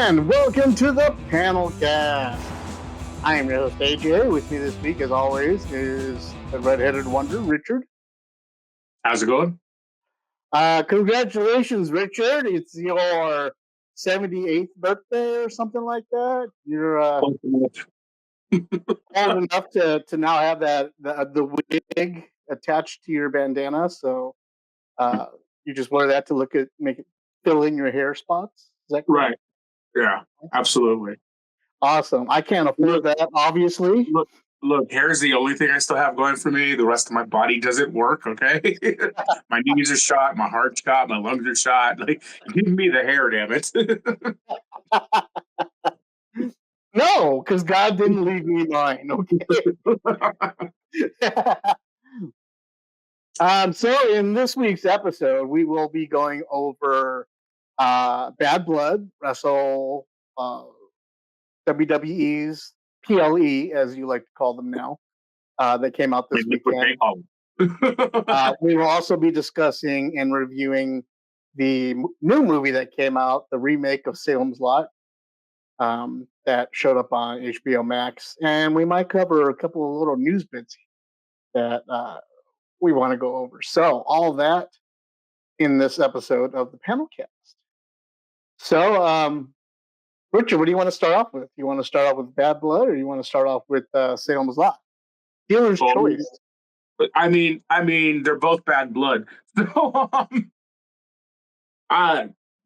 And welcome to the PanelCast. I am your host, AJ. With me this week, as always, is the redheaded wonder, Richard. How's it going? Congratulations, Richard. It's your 78th birthday or something like that. You're old enough to now have the wig attached to your bandana, so you just wear that to make it fill in your hair spots. Is that correct? Right. Yeah, absolutely. Awesome. I can't afford that, obviously. Look, hair's the only thing I still have going for me. The rest of my body doesn't work, okay? My knees are shot, my heart's shot, my lungs are shot. Like, give me the hair, damn it. No, because God didn't leave me mine, okay? So in this week's episode, we will be going over Bad Blood, WWE's PLE, as you like to call them now, that came out this weekend. We will also be discussing and reviewing the new movie that came out, the remake of Salem's Lot, that showed up on HBO Max. And we might cover a couple of little news bits that we want to go over. So all of that in this episode of the PanelCast. So, Richard, what do you want to start off with? You want to start off with Bad Blood, or you want to start off with Salem's Lot? Dealer's choice. I mean, they're both Bad Blood. So,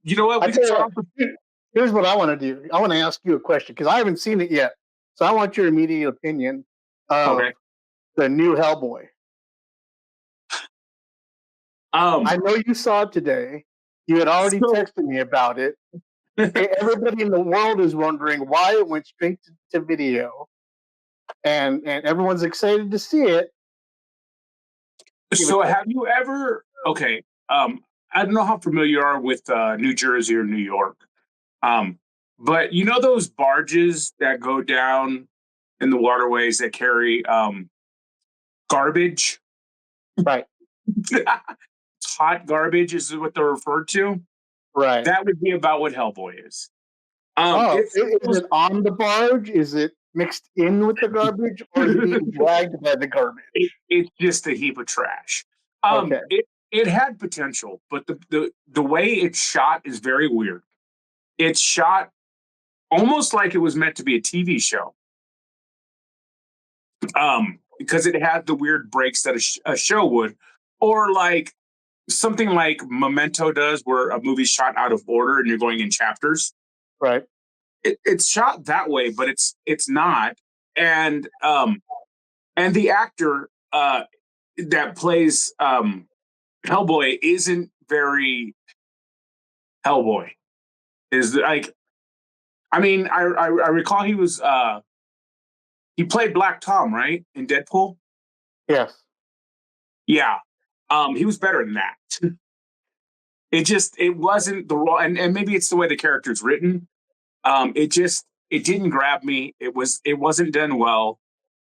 you know what? Here's what I want to do. I want to ask you a question because I haven't seen it yet. So I want your immediate opinion of the new Hellboy. I know you saw it today. You had already texted me about it. Everybody in the world is wondering why it went straight to video, and everyone's excited to see it. So have you ever? Okay, I don't know how familiar you are with New Jersey or New York, but you know those barges that go down in the waterways that carry garbage, right? Hot garbage is what they're referred to. Right. That would be about what Hellboy is. Is it on the barge? Is it mixed in with the garbage, or is it being dragged by the garbage? It's just a heap of trash. Okay. It had potential, but the way it's shot is very weird. It's shot almost like it was meant to be a TV show. Because it had the weird breaks that a show would, or like something like Memento does, where a movie's shot out of order and you're going in chapters. Right. It's shot that way, but it's not. And the actor that plays Hellboy isn't very Hellboy. Is like, I mean, I recall he was he played Black Tom, right, in Deadpool. Yes. Yeah. He was better than that. It wasn't the role, and maybe it's the way the character's written. It didn't grab me. It wasn't done well.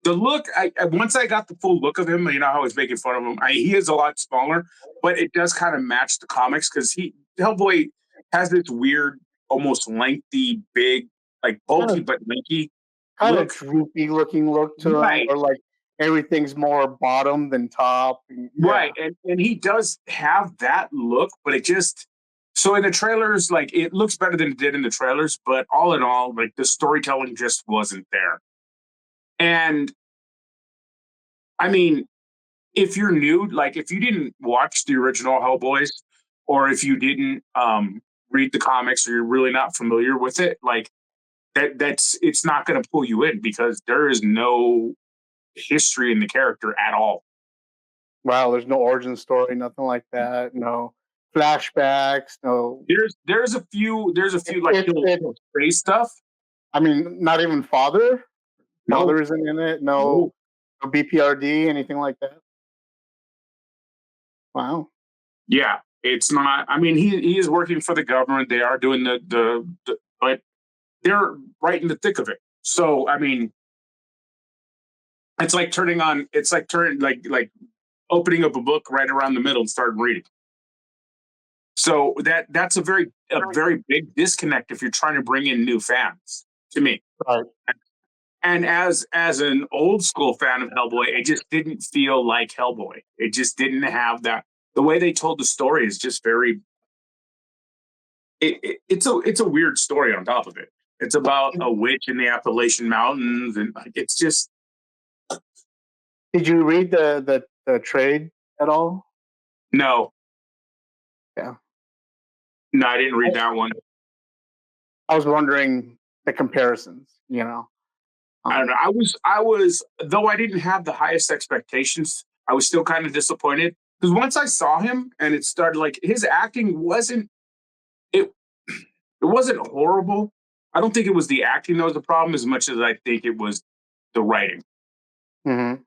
The look, once I got the full look of him, you know how I was making fun of him. He is a lot smaller, but it does kind of match the comics because Hellboy has this weird, almost lengthy, big, like bulky but lanky, kind of droopy looking look to him, or like everything's more bottom than top. Right, and he does have that look, but it just. So in the trailers, like, it looks better than it did in the trailers, but all in all, like, the storytelling just wasn't there. And I mean, if you're new, like, if you didn't watch the original Hellboys, or if you didn't read the comics, or you're really not familiar with it, like, it's not going to pull you in because there is no history in the character at all. Wow, there's no origin story, nothing like that. No flashbacks, no. There's a few like space stuff. I mean, not even father. Father isn't in it. No BPRD, anything like that. Wow. Yeah, it's not. I mean, he is working for the government. They are doing the but they're right in the thick of it. So I mean, it's like turning opening up a book right around the middle and starting reading. So that's a very big disconnect if you're trying to bring in new fans to me. Right. And as an old school fan of Hellboy, it just didn't feel like Hellboy. It just didn't have that. The way they told the story is just very. It's a weird story on top of it. It's about a witch in the Appalachian Mountains, and it's just. Did you read the trade at all? No. Yeah. No, I didn't read that one. I was wondering the comparisons. You know. I don't know. I was though I didn't have the highest expectations. I was still kind of disappointed because once I saw him and it started, like, his acting wasn't it wasn't horrible. I don't think it was the acting that was the problem as much as I think it was the writing. Mm-hmm.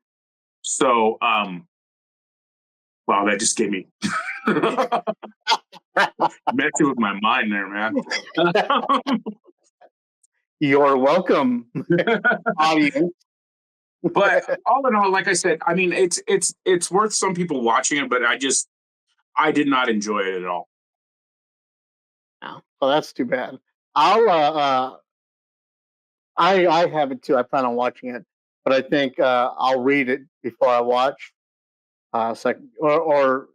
So, wow, that just gave me messing with my mind there, man. You're welcome, audience. But all in all, like I said, I mean, it's worth some people watching it, but I did not enjoy it at all. Oh, well, that's too bad. I'll I have it too. I plan on watching it, but I think I'll read it before I watch. Or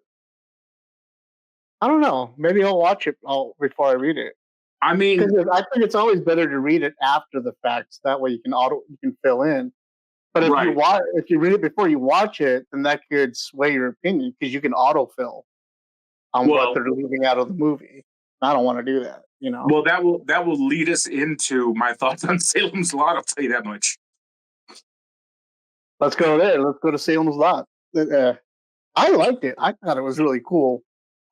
I don't know. Maybe I'll watch it before I read it. I mean, I think it's always better to read it after the facts. That way you can fill in. But if if you read it before you watch it, then that could sway your opinion because you can autofill on what they're leaving out of the movie. I don't want to do that, you know. Well, that will lead us into my thoughts on Salem's Lot. I'll tell you that much. Let's go there. Let's go to Salem's Lot. I liked it. I thought it was really cool.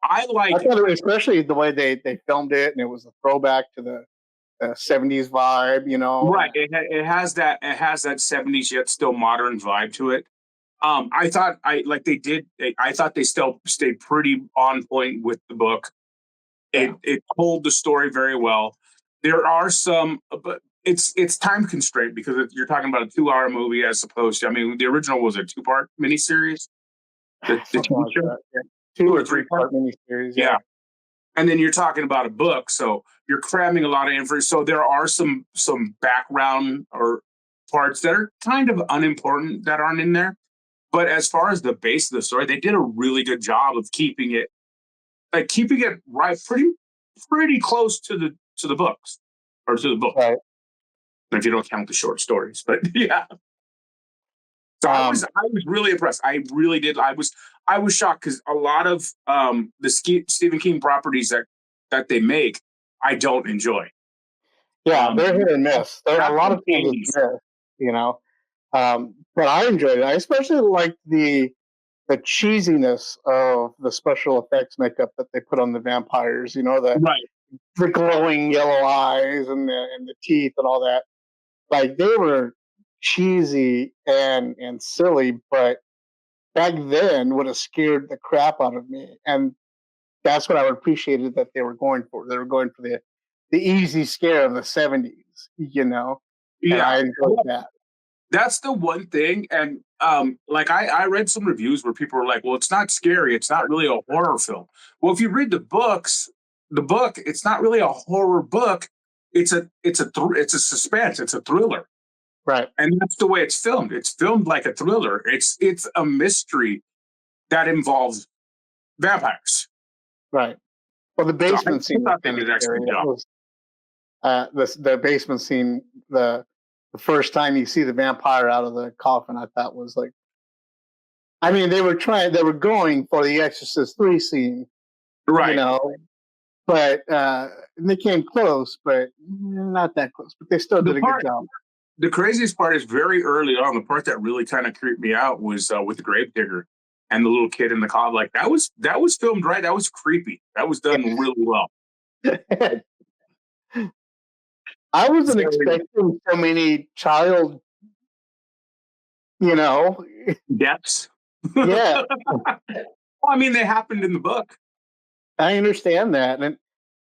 I thought it was, especially the way they filmed it, and it was a throwback to the 70s vibe, you know. Right. It has that 70s yet still modern vibe to it. I thought I thought they still stayed pretty on point with the book. It told the story very well. There are some, but it's time constraint because you're talking about a 2-hour movie as opposed to, I mean, the original was a 2-part miniseries. The TV show? Yeah. 2 or 3-part miniseries. Yeah. And then you're talking about a book, so you're cramming a lot of information. So there are some background or parts that are kind of unimportant that aren't in there. But as far as the base of the story, they did a really good job of keeping it right pretty close to the books or to the book. Right. If you don't count the short stories, but yeah. So I was really impressed. I really did. I was shocked because a lot of the Stephen King properties that they make, I don't enjoy. Yeah, they're hit and miss. There are a lot of things miss, you know. But I enjoyed it. I especially liked the cheesiness of the special effects makeup that they put on the vampires. You know, the glowing yellow eyes and the teeth and all that. Like, they were cheesy and silly, but back then would have scared the crap out of me. And that's what I appreciated that they were going for. They were going for the easy scare of the 70s, you know. Yeah, and I enjoyed that. That's the one thing. And like I read some reviews where people were like, well, it's not scary. It's not really a horror film. Well, if you read the book, it's not really a horror book. It's a suspense. It's a thriller. Right. And that's the way it's filmed. It's filmed like a thriller. It's a mystery that involves vampires. Right. Well, the basement scene. I think did an excellent job. The basement scene, the first time you see the vampire out of the coffin, I thought was like, I mean, they were going for the Exorcist 3 scene, right? You know, but they came close, but not that close. But they still did a good job. The craziest part is very early on. The part that really kind of creeped me out was with the gravedigger and the little kid in the cob. Like that was filmed right. That was creepy. That was done really well. I wasn't expecting so many child, you know, deaths. Yeah. Well, I mean, they happened in the book. I understand that, and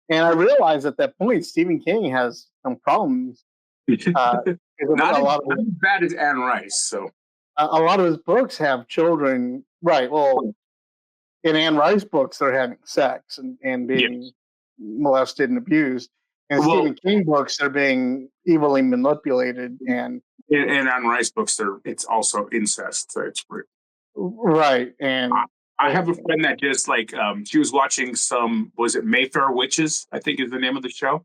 I realized at that point Stephen King has some problems. Not as bad as Anne Rice. So a lot of his books have children, right? Well, in Anne Rice books, they're having sex and being molested and abused. In Stephen King books, they're being evilly manipulated. And in Anne Rice books, it's also incest. So it's right. And I have a friend that just she was watching was it Mayfair Witches? I think is the name of the show.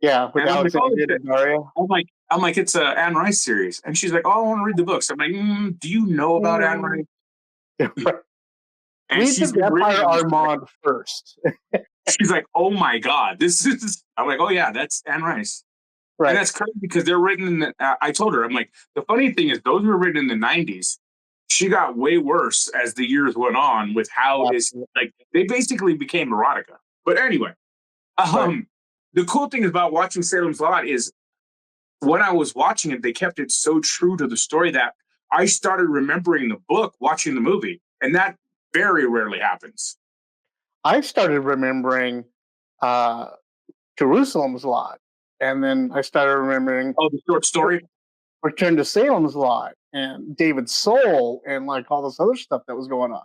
Yeah, with Alexandria Daddario. I'm like, it's a Anne Rice series, and she's like, "Oh, I want to read the books." I'm like, "Do you know about Anne Rice?" And read the Vampire Armand first. She's like, "Oh my god, this is." I'm like, "Oh yeah, that's Anne Rice." Right. And that's crazy because they're written in the. I told her, I'm like, the funny thing is, those were written in the '90s. She got way worse as the years went on with how they basically became erotica. But anyway, the cool thing about watching Salem's Lot is when I was watching it, they kept it so true to the story that I started remembering the book watching the movie, and that very rarely happens. I started remembering Jerusalem's Lot, and then I started remembering the short story Return to Salem's Lot and David's Soul and like all this other stuff that was going on.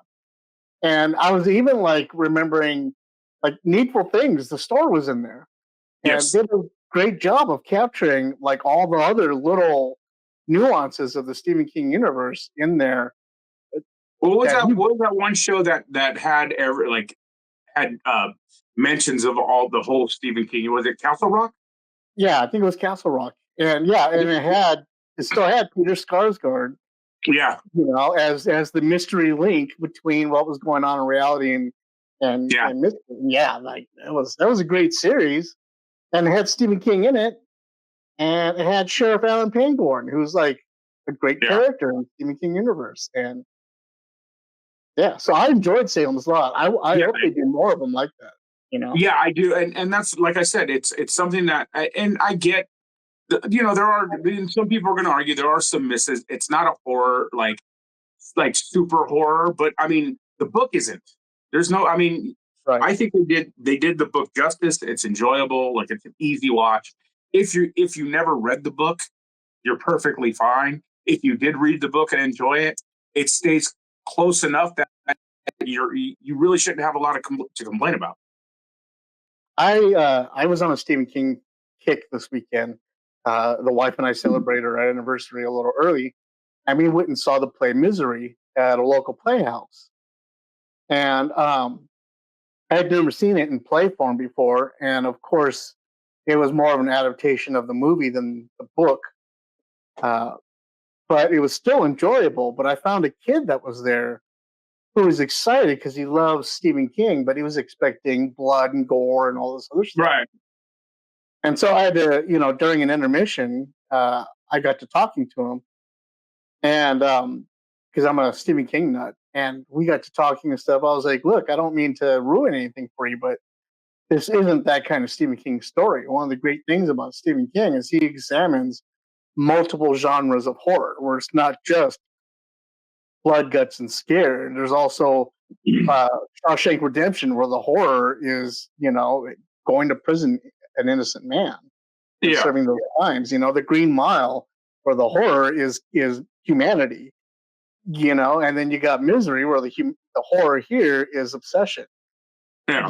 And I was even like remembering like Needful Things. The store was in there, and did a great job of capturing like all the other little nuances of the Stephen King universe in there. What was that one show that had mentions of the whole Stephen King? Was it Castle Rock? Yeah, I think it was Castle Rock, and it still had Peter Skarsgård. Yeah, as the mystery link between what was going on in reality and mystery. Yeah, like that was a great series, and it had Stephen King in it, and it had Sheriff Alan Pangborn, who's like a great character in the Stephen King universe, and so I enjoyed Salem's Lot. I hope they do more of them like that. Yeah, I do, and that's like I said, it's something that, and I get, there are some people are going to argue there are some misses. It's not a horror like super horror, but I mean the book isn't. There's no, I mean, I think they did the book justice. It's enjoyable, like it's an easy watch. If you never read the book, you're perfectly fine. If you did read the book and enjoy it, it stays close enough that you really shouldn't have a lot to complain about. I was on a Stephen King kick this weekend. The wife and I celebrated our anniversary a little early, and we went and saw the play Misery at a local playhouse. And I had never seen it in play form before, and of course, it was more of an adaptation of the movie than the book. But it was still enjoyable. But I found a kid that was there who was excited because he loves Stephen King, but he was expecting blood and gore and all this other stuff. Right. And so I had to, during an intermission, I got to talking to him, and because I'm a Stephen King nut, and we got to talking and stuff. I was like, "Look, I don't mean to ruin anything for you, but this isn't that kind of Stephen King story. One of the great things about Stephen King is he examines multiple genres of horror, where it's not just blood, guts, and scare. There's also Shawshank Redemption, where the horror is, going to prison an innocent man and serving those times. The Green Mile, where the horror is humanity. And then you got Misery, where the horror here is obsession. Yeah.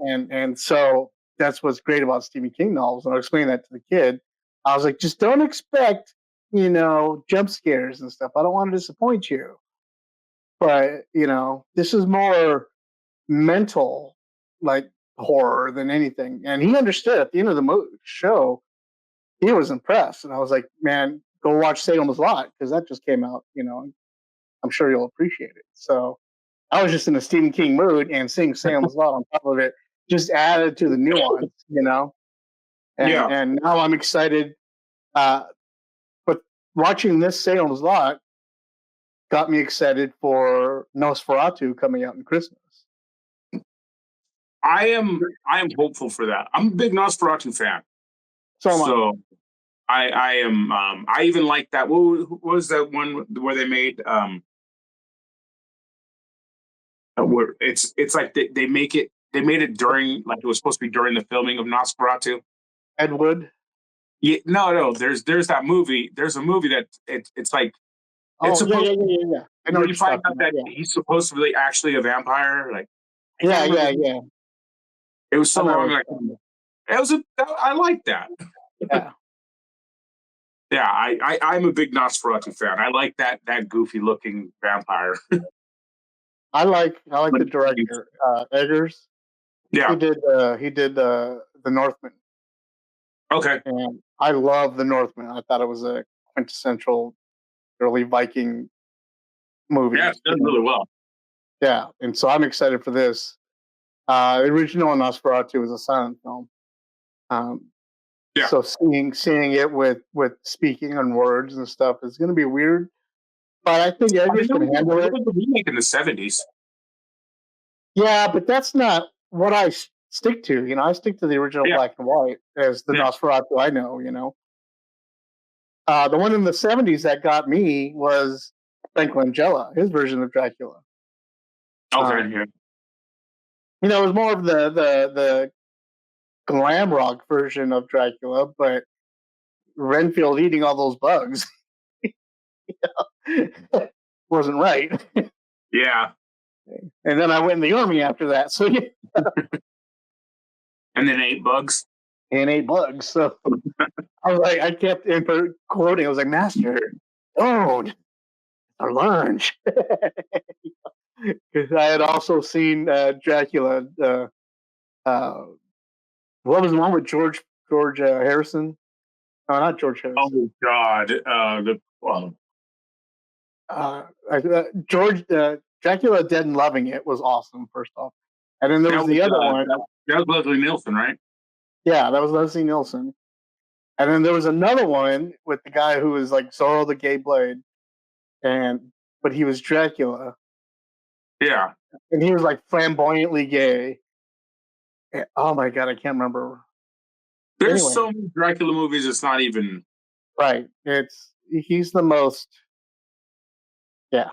And so that's what's great about Stephen King novels. And I explained that to the kid. I was like, just don't expect, jump scares and stuff. I don't want to disappoint you. But, this is more mental, like horror than anything. And he understood at the end of the show. He was impressed. And I was like, man, go watch Salem's Lot, because that just came out, I'm sure you'll appreciate it. So I was just in a Stephen King mood, and seeing Salem's Lot on top of it just added to the nuance, And now I'm excited. But watching this Salem's Lot got me excited for Nosferatu coming out in Christmas. I am hopeful for that. I'm a big Nosferatu fan. So I am. I even like that. What was that one where they made? Where it's like they made it during, like it was supposed to be during the filming of Nosferatu. Ed Wood. Yeah, no. There's that movie. There's a movie that it's like It's Oh, yeah, supposed yeah, yeah, yeah. I know when what you you're find talking out about. that Yeah, he's supposed to be actually a vampire. Like I yeah, can't yeah, remember. yeah. It was I so know long. what Like you're talking it was I like that. about. Yeah, I'm a big Nosferatu fan. I like that goofy looking vampire. I like But the director, Eggers. yeah. He did the Northman, Okay. and I love the Northman. I thought it was a quintessential early Viking Yeah, movie. it's done really well. Yeah, and so I'm excited for this. The original Nosferatu was a silent film. Um, Yeah. so seeing it with speaking on words and stuff is going to be weird, but I think I mean, Eggers can handle there it. was a remake in the 70s. Yeah, but that's not what I stick to. I stick to the original Yeah. black and white as the Yeah. Nosferatu I know. The one in the '70s that got me was Frank Langella, his version of Dracula. Okay. Yeah. It was more of the glam rock version of Dracula, but Renfield eating all those bugs wasn't right. Yeah. And then I went in the army after that, so yeah, And then 8 bugs. and ate bugs. So I was like, I kept quoting. I was like, Master, don't or lunch. Because I had also seen Dracula. What was the one with George Harrison? Oh, not George Harrison. Oh God. George Dracula Dead and Loving It was awesome. First off, and then there was the other one. That was Leslie Nielsen, right? Yeah, that was Leslie Nielsen. And then there was another one with the guy who was like Zorro the Gay Blade, but he was Dracula, Yeah. and he was like flamboyantly gay. Oh my god, I can't remember. There's Anyway, so many Dracula movies. It's not even. right? He's the most. Yeah,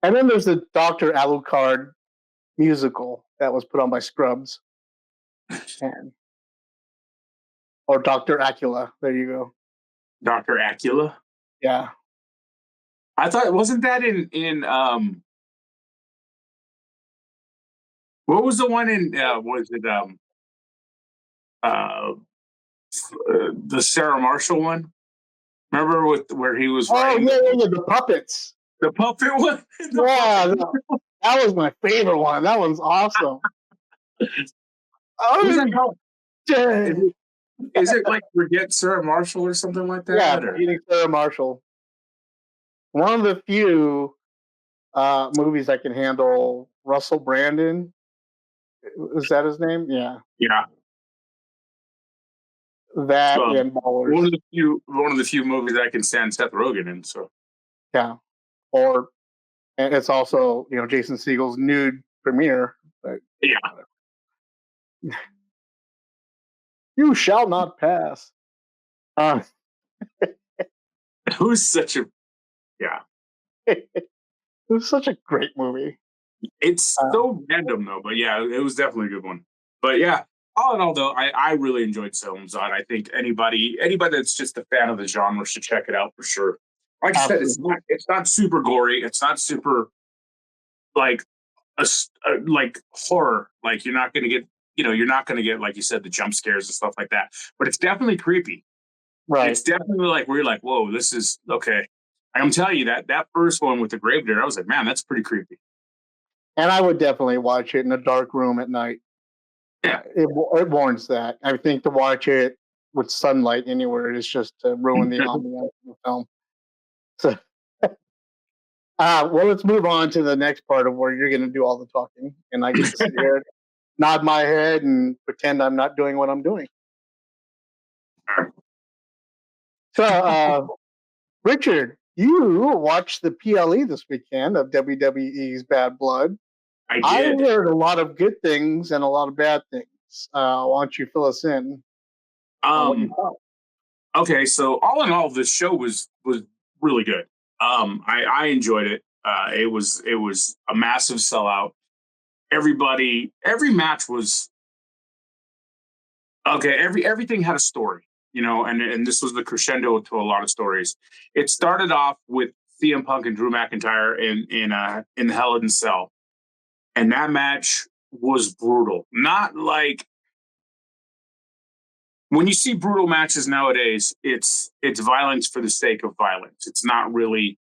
and then there's the Doctor Alucard musical that was put on by Scrubs, and or Doctor Acula. There you go. Dr. Acula. Yeah. I thought wasn't that in what was the one in was it uh the Sarah Marshall one? Remember with where he was Oh writing yeah, yeah, yeah. The puppets. the puppet one? Yeah, that was my favorite one. That one's awesome. Is that Oh, dead. is it like Forget Sarah Marshall or something like Yeah, that? Or beating Sarah Marshall. One of the few movies I can handle. Russell Brandon. Is that his name? Yeah, yeah, that so and Ballers. one of the few movies I can stand Seth Rogen in. So Yeah, or and it's also Jason Segel's nude premiere. But yeah, you shall not pass. who's such a yeah. It was such a great movie. It's so random though, but yeah, it was definitely a good one. But yeah, all in all though, I really enjoyed Salem Zod. I think anybody that's just a fan of the genre should check it out for sure. Like I said, Absolutely. it's not super gory. It's not super like like horror. Like you're not gonna get you're not gonna get like you said the jump scares and stuff like that. But it's definitely creepy. Right. It's definitely like where you're like, whoa, this is okay. I'm telling you that first one with the gravedigger, I was like, man, that's pretty creepy. And I would definitely watch it in a dark room at night. Yeah. It warrants that. I think to watch it with sunlight anywhere is just to ruin the ambiance of the film. So, well, let's move on to the next part of where you're going to do all the talking, and I get to sit here, nod my head, and pretend I'm not doing what I'm doing. So, Richard, you watched the PLE this weekend of WWE's Bad Blood. I did. heard a lot of good things and a lot of bad things. Why don't you fill us in? Okay, so all in all, this show was really good. I enjoyed it. It was a massive sellout. Every match was okay. Everything had a story, and this was the crescendo to a lot of stories. It started off with CM Punk and Drew McIntyre in the Hell in a Cell, and that match was brutal. Not like when you see brutal matches nowadays, it's violence for the sake of violence. It's not really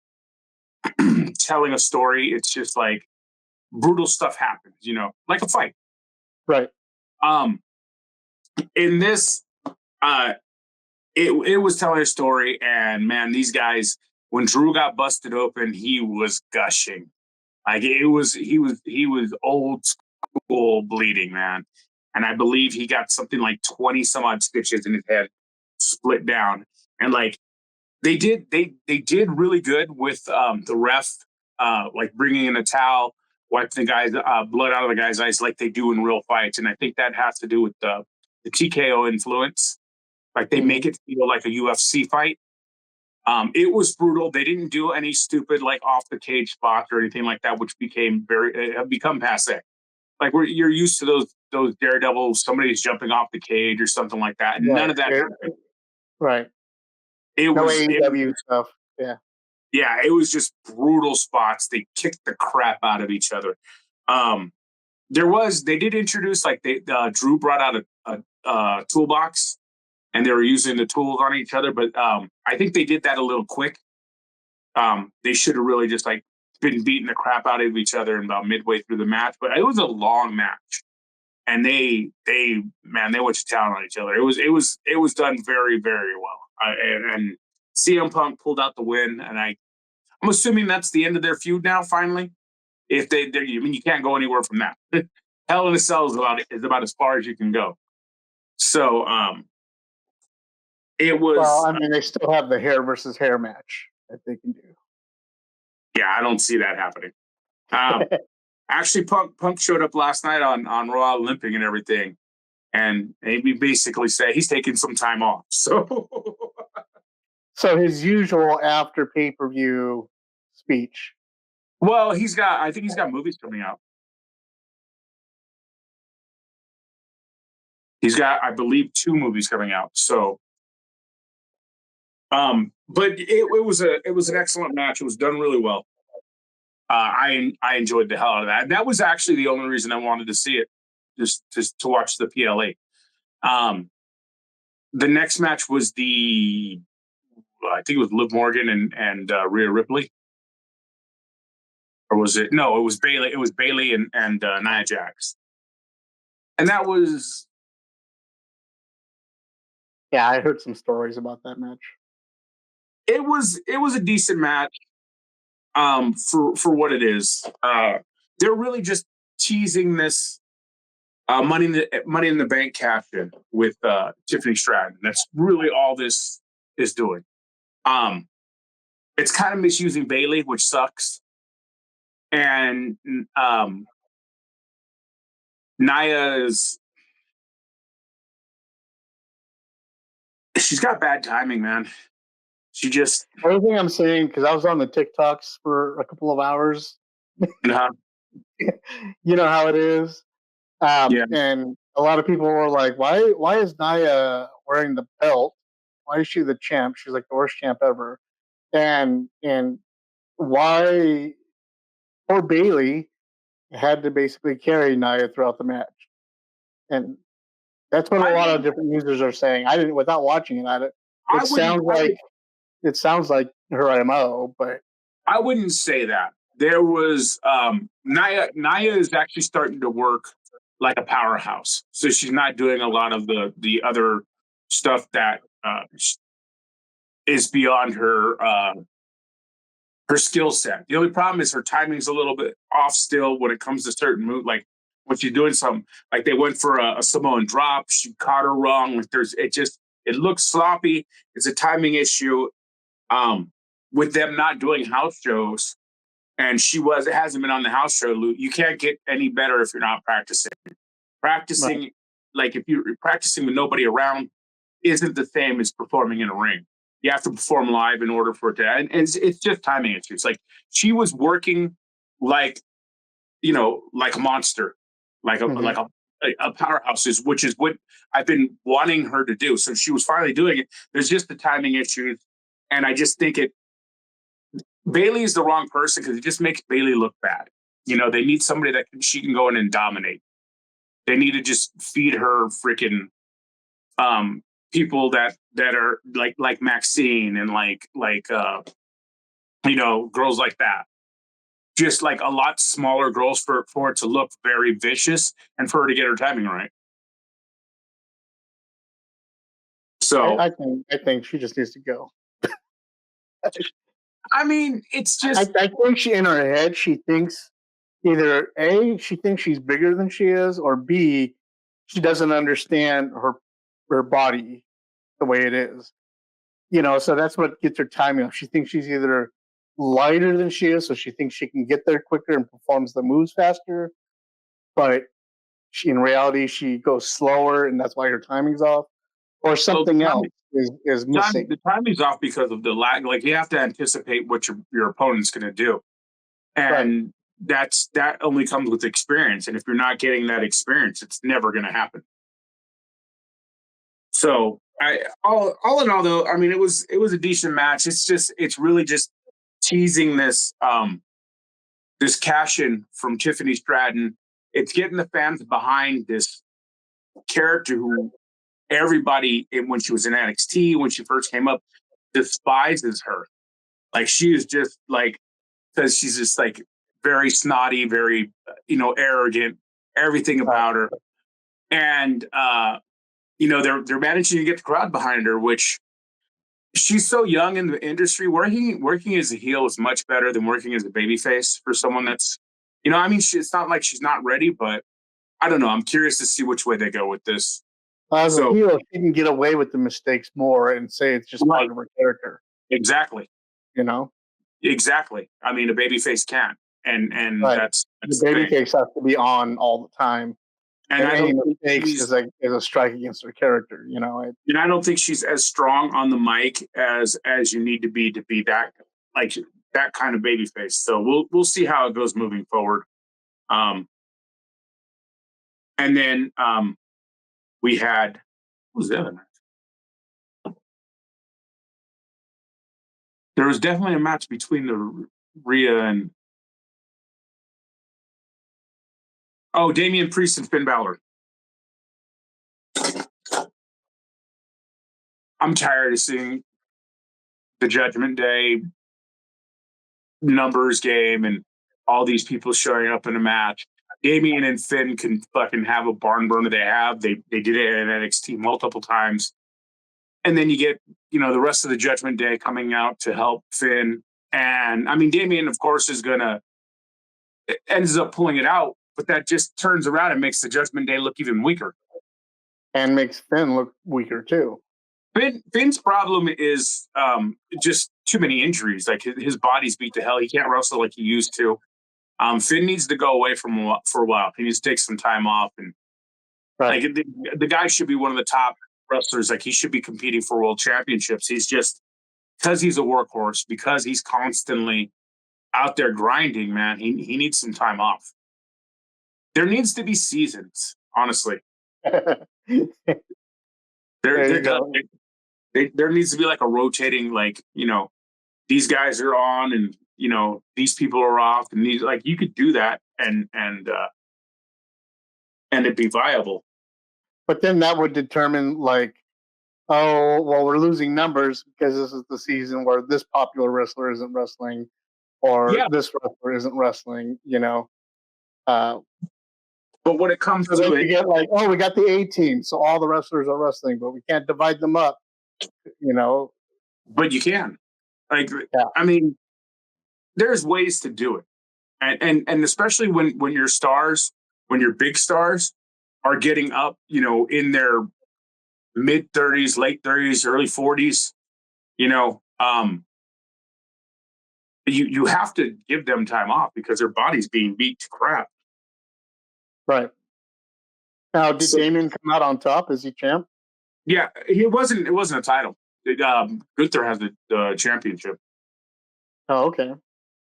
telling a story. It's just like brutal stuff happens, like a fight. Right. In this, it was telling a story, and man, these guys, when Drew got busted open, he was gushing. Like he was old school bleeding, man. And I believe he got something like 20 some odd stitches in his head, split down. And like they did really good with the ref, like bringing in a towel, wiping the guy's blood out of the guy's eyes, like they do in real fights. And I think that has to do with the TKO influence. Like they make it feel like a UFC fight. It was brutal. They didn't do any stupid like off the cage spots or anything like that, which have become passe. Like you're used to those daredevils, somebody's jumping off the cage or something like that. Right. None of that happened. Right. It no was AEW stuff. Yeah. Yeah, it was just brutal spots. They kicked the crap out of each other. They did introduce Drew brought out a toolbox, and they were using the tools on each other. But I think they did that a little quick. They should have really just like been beating the crap out of each other about midway through the match. But it was a long match, and they went to town on each other. It was done very, very well. And CM Punk pulled out the win, and I'm assuming that's the end of their feud now. Finally, if you can't go anywhere from that. Hell in a Cell is about as far as you can go. So it was. Well, I mean, they still have the hair versus hair match that they can do. Yeah, I don't see that happening. Actually, Punk showed up last night on Raw limping and everything, and he basically said he's taking some time off. So his usual after pay-per-view speech. Well, I think he's got movies coming out. He's got, I believe, 2 movies coming out. So, but it was an excellent match. It was done really well. I enjoyed the hell out of that. That was actually the only reason I wanted to see it, just to watch the PLE. The next match was I think it was Liv Morgan and Rhea Ripley. Or was it? No, it was Bayley. It was Bayley and Nia Jax. And that was... Yeah, I heard some stories about that match. It was a decent match for what it is. They're really just teasing this Money in the Bank cash-in with Tiffany Stratton. That's really all this is doing. It's kind of misusing Bayley, which sucks. And Nia she's got bad timing, man. She just... Everything I'm saying, because I was on the TikToks for a couple of hours. Uh-huh. You know how it is. Yeah. And a lot of people were like, why is Nia wearing the belt? Why is she the champ? She's like the worst champ ever. And why poor Bayley had to basically carry Nia throughout the match. And that's what a lot of different users are saying. I didn't, without watching it, it sounds like her MO, but I wouldn't say that. There was Nia is actually starting to work like a powerhouse. So she's not doing a lot of the other stuff that is beyond her skill set. The only problem is her timing's a little bit off still when it comes to certain moves. Like when she's doing something, like they went for a Samoan drop, she caught her wrong. Like it looks sloppy. It's a timing issue. With them not doing house shows, and it hasn't been on the house show, you can't get any better if you're not practicing. Practicing, right. Like if you're practicing with nobody around, isn't the same as performing in a ring. You have to perform live in order for it to, and it's just timing issues. Like she was working like a monster, like a powerhouse which is what I've been wanting her to do. So she was finally doing it. There's just the timing issues, and I just think Bailey is the wrong person because it just makes Bailey look bad. They need somebody that she can go in and dominate. They need to just feed her freaking people that are like Maxine and girls like that. Just like a lot smaller girls for it to look very vicious and for her to get her timing right. So I think she just needs to go. I mean, it's just. I think she in her head she thinks either A, she thinks she's bigger than she is, or B, she doesn't understand her body the way it is. So that's what gets her timing off. She thinks she's either lighter than she is, so she thinks she can get there quicker and performs the moves faster, but in reality she goes slower, and that's why her timing's off, or something else is missing. The timing's off because of the lag. Like, you have to anticipate what your opponent's going to do, and that only comes with experience. And if you're not getting that experience, it's never going to happen. So, all in all, though, I mean, it was a decent match. It's really just teasing this this cash in from Tiffany Stratton. It's getting the fans behind this character who everybody, when she was in NXT, when she first came up, despises her. Like, she is just like, because she's just like very snotty, very arrogant, everything about her, and they're managing to get the crowd behind her, which she's so young in the industry. Working as a heel is much better than working as a babyface for someone that's, I mean, it's not like she's not ready, but I don't know. I'm curious to see which way they go with this. As a heel, she can get away with the mistakes more and say it's just part of her character. Exactly. Exactly. I mean, a babyface can't, and that's the babyface has to be on all the time. And any mistakes is a strike against her character, And I don't think she's as strong on the mic as you need to be that that kind of babyface. So we'll see how it goes moving forward. And then we had, what was the other match? There was definitely a match between the Rhea and Damian Priest and Finn Balor. I'm tired of seeing the Judgment Day numbers game and all these people showing up in a match. Damian and Finn can fucking have a barn burner. They did it in NXT multiple times. And then you get, the rest of the Judgment Day coming out to help Finn. And I mean, Damian, of course, ends up pulling it out, but that just turns around and makes the Judgment Day look even weaker. And makes Finn look weaker too. Finn's problem is just too many injuries. Like, his body's beat to hell. He can't wrestle like he used to. Finn needs to go away for a while. He needs to take some time off. And like, the guy should be one of the top wrestlers. Like, he should be competing for world championships. He's just, because he's a workhorse, because he's constantly out there grinding, man, he needs some time off. There needs to be seasons, honestly. There needs to be like a rotating, like, these guys are on and, these people are off, and these, like, you could do that and it'd be viable. But then that would determine, like, oh, well, we're losing numbers because this is the season where this popular wrestler isn't wrestling, or this wrestler isn't wrestling, But when it comes to it, you get like, oh, we got the A team, so all the wrestlers are wrestling, but we can't divide them up, But you can. Like, I mean, there's ways to do it. And especially when your stars, when your big stars are getting up, in their mid 30s, late 30s, early 40s, you have to give them time off because their body's being beat to crap. Right. Now, did Damian come out on top? Is he champ? Yeah, it wasn't a title. Gunther has the championship. Oh, okay.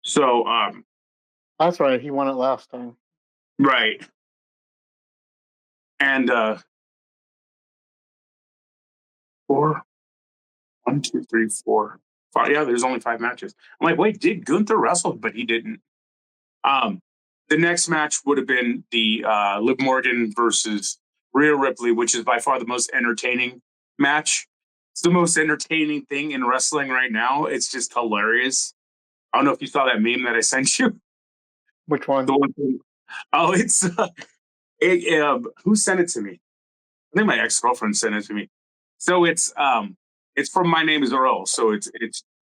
So that's right. He won it last time. Right. And 4, 1, 2, 3, 4. Yeah, there's only 5 matches. I'm like, wait, did Gunther wrestle? But he didn't. Um, the next match would have been the Liv Morgan versus Rhea Ripley, which is by far the most entertaining match. It's the most entertaining thing in wrestling right now. It's just hilarious. I don't know if you saw that meme that I sent you. Which one? The one thing. Oh, who sent it to me? I think my ex-girlfriend sent it to me. So it's from My Name Is Earl. So it's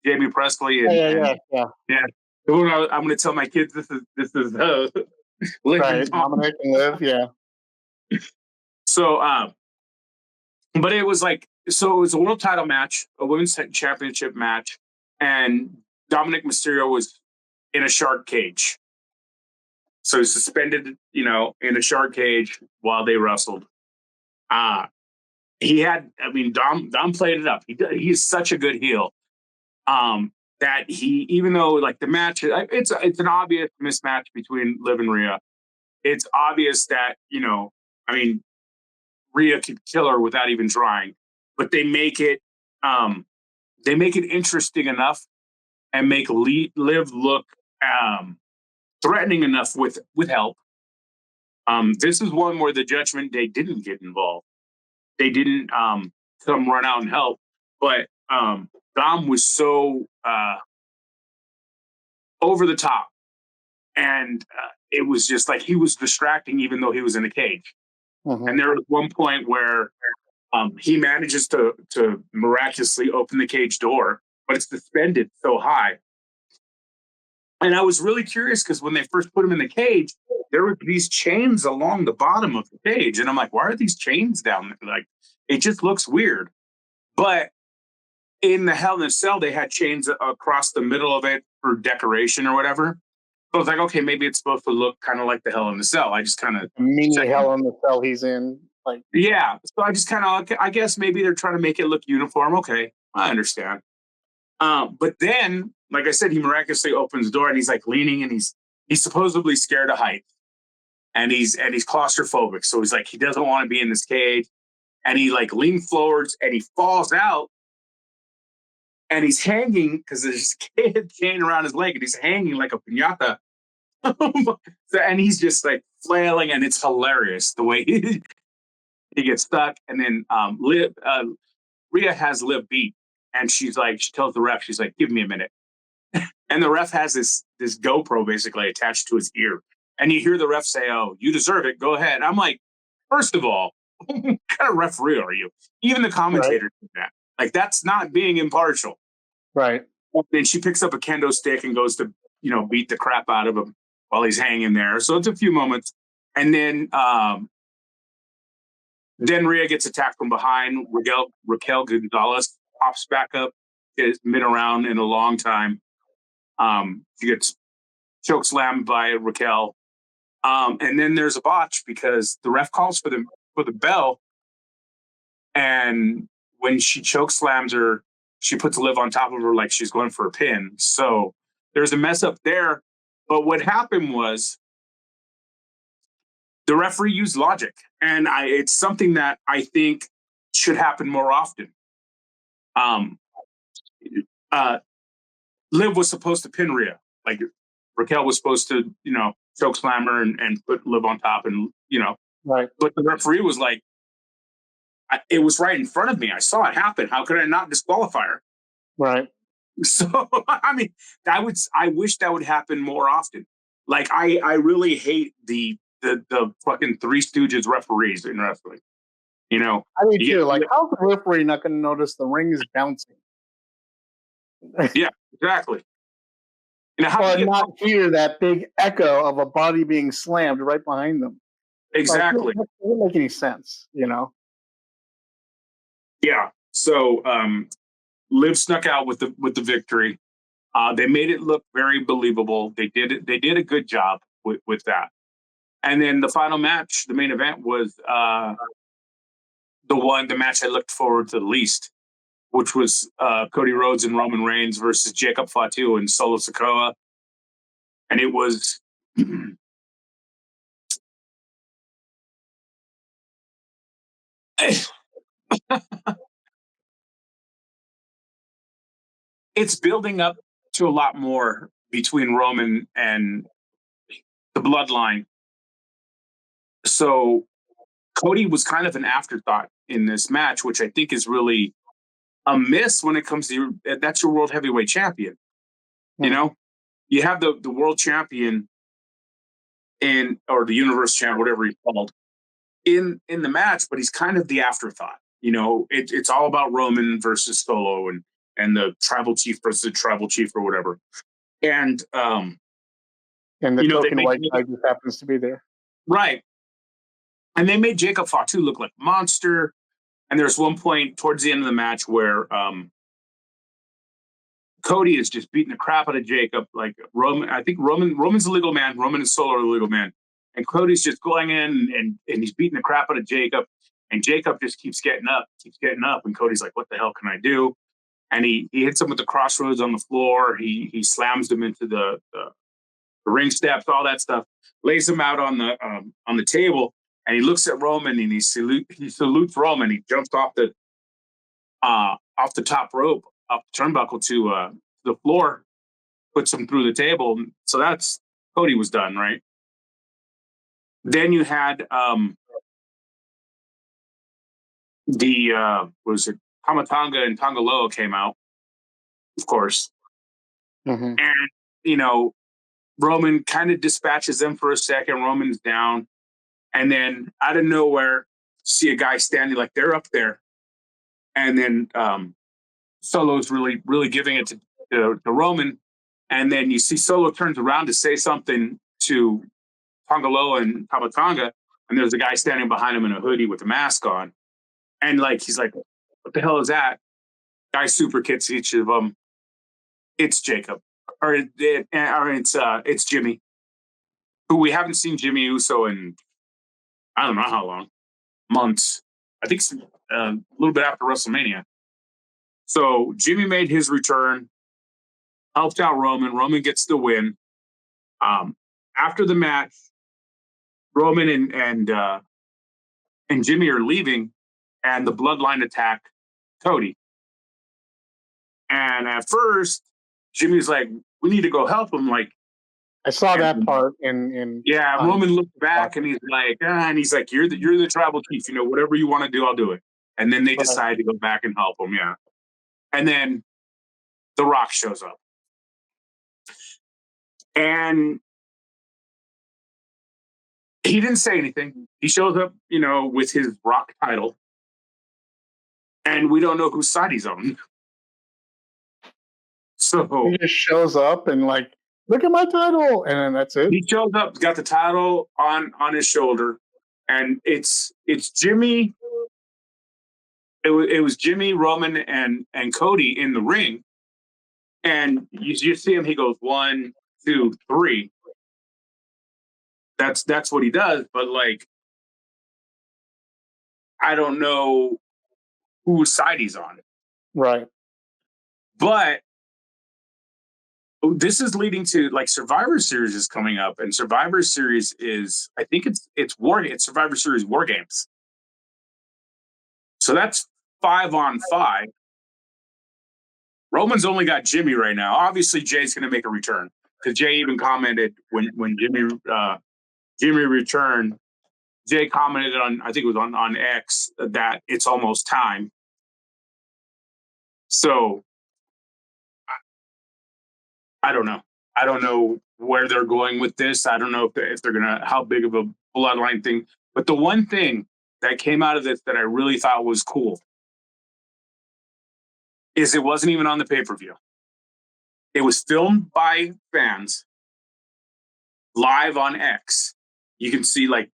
Jamie Presley and yeah. I'm going to tell my kids this is Liv and Right, Tom. Dominic and Liv, yeah. So but it was a world title match, a women's championship match, and Dominic Mysterio was in a shark cage. So he's suspended, in a shark cage while they wrestled. Dom played it up. He's such a good heel. That even though like the match, it's an obvious mismatch between Liv and Rhea. It's obvious that Rhea could kill her without even trying, but they make it interesting enough and make Liv look threatening enough with help. This is one where the Judgment Day didn't get involved. They didn't come run out and help, but Dom was so over the top, and it was just like he was distracting, even though he was in a cage. Mm-hmm. And there was one point where he manages to miraculously open the cage door, but it's suspended so high. And I was really curious because when they first put him in the cage, there were these chains along the bottom of the cage, and I'm like, why are these chains down there? Like, it just looks weird. But in the Hell in a Cell, they had chains across the middle of it for decoration or whatever. So I was like, okay, maybe it's supposed to look kind of like the Hell in the Cell. I just kind of mini Hell in the Cell he's in. Yeah. So I just kind of, I guess maybe they're trying to make it look uniform. Okay, I understand. But then, like I said, he miraculously opens the door and he's like leaning, and he's supposedly scared of heights, and he's claustrophobic. So he's like, he doesn't want to be in this cage, and he like leans forwards and he falls out, and he's hanging because there's a chain around his leg, and he's hanging like a piñata. And he's just like flailing, and it's hilarious the way he gets stuck. And then Rhea has Liv beat, and she tells the ref, she's like, give me a minute. And the ref has this GoPro basically attached to his ear. And you hear the ref say, oh, you deserve it. Go ahead. I'm like, first of all, what kind of referee are you? Even the commentator did that. Like, that's not being impartial. Right. Then she picks up a kendo stick and goes to, beat the crap out of him while he's hanging there. So it's a few moments. And then Rhea gets attacked from behind. Raquel Gonzalez pops back up, is mid-around in a long time. She gets chokeslammed by Raquel. And then there's a botch because the ref calls for the bell. And when she chokeslams her, she puts Liv on top of her like she's going for a pin. So there's a mess up there. But what happened was the referee used logic. And it's something that I think should happen more often. Liv was supposed to pin Rhea. Like, Raquel was supposed to, choke slam her and put Liv on top, and, Right. But the referee was like, it was right in front of me. I saw it happen. How could I not disqualify her? Right. So, I mean, I wish that would happen more often. Like, I really hate the fucking Three Stooges referees in wrestling. I do too. Like, how's the referee not going to notice the ring is bouncing? Yeah, exactly. Or not hear that big echo of a body being slammed right behind them. Exactly. Like, it doesn't make any sense, Yeah. So Liv snuck out with the victory. They made it look very believable. They did a good job with that. And then the final match, the main event, was the match I looked forward to the least, which was Cody Rhodes and Roman Reigns versus Jacob Fatu and Solo Sikoa. And it was it's building up to a lot more between Roman and the bloodline. So Cody was kind of an afterthought in this match, which I think is really a miss when it comes to that's your world heavyweight champion. You know, you have the world champion or the universe champ, whatever he's called, in the match, but he's kind of the afterthought. You know, it's all about Roman versus Solo and the tribal chief versus the tribal chief or whatever. And the token white guy just happens to be there. Right. And they made Jacob Fatu look like a monster. And there's one point towards the end of the match where Cody is just beating the crap out of Jacob. Like Roman, I think Roman's a legal man. Roman and Solo are the legal man. And Cody's just going in and he's beating the crap out of Jacob. And Jacob just keeps getting up. And Cody's like, what the hell can I do? And he hits him with the crossroads on the floor. He slams him into the ring steps, all that stuff, lays him out on the table. And he looks at Roman and he salutes Roman. He jumps off the top rope, off the turnbuckle to the floor, puts him through the table. So that's Cody was done, right? Then you had was it Tamatanga and Tongaloa came out, of course. Mm-hmm. And, you know, Roman kind of dispatches them for a second. Roman's down. And then out of nowhere, see a guy standing like they're up there. And then Solo's really, really giving it to Roman. And then you see Solo turns around to say something to Tongaloa and Tamatanga. And there's a guy standing behind him in a hoodie with a mask on. And like, he's like, what the hell is that? Guy super kicks each of them. It's Jacob. Or it's Jimmy. Who we haven't seen Jimmy Uso in I don't know how long. Months. I think a little bit after WrestleMania. So Jimmy made his return, helped out Roman. Roman gets the win. After the match, Roman and Jimmy are leaving, and the Bloodline attack Cody. And at first, Jimmy's like, "We need to go help him." Like, I saw that part in Roman looked back and he's like, "You're the tribal chief. You know, whatever you want to do, I'll do it." And then they decide to go back and help him. Yeah. And then The Rock shows up, and he didn't say anything. He shows up, you know, with his Rock title, and we don't know whose side he's on. So he just shows up and like, look at my title, and then that's it. He shows up, got the title on his shoulder, and it's Jimmy. It was Jimmy, Roman, and Cody in the ring, and you see him. He goes 1, 2, 3. That's what he does. But like, I don't know whose side he's on. Right. But this is leading to like Survivor Series is coming up, and Survivor Series is, I think it's Survivor Series War Games. So that's 5-on-5. Roman's only got Jimmy right now. Obviously, Jay's going to make a return because Jay even commented when Jimmy returned. Jay commented on, I think it was on X, that it's almost time. So I don't know. I don't know where they're going with this. I don't know if they're going to, how big of a bloodline thing. But the one thing that came out of this that I really thought was cool is it wasn't even on the pay-per-view. It was filmed by fans live on X. You can see, like,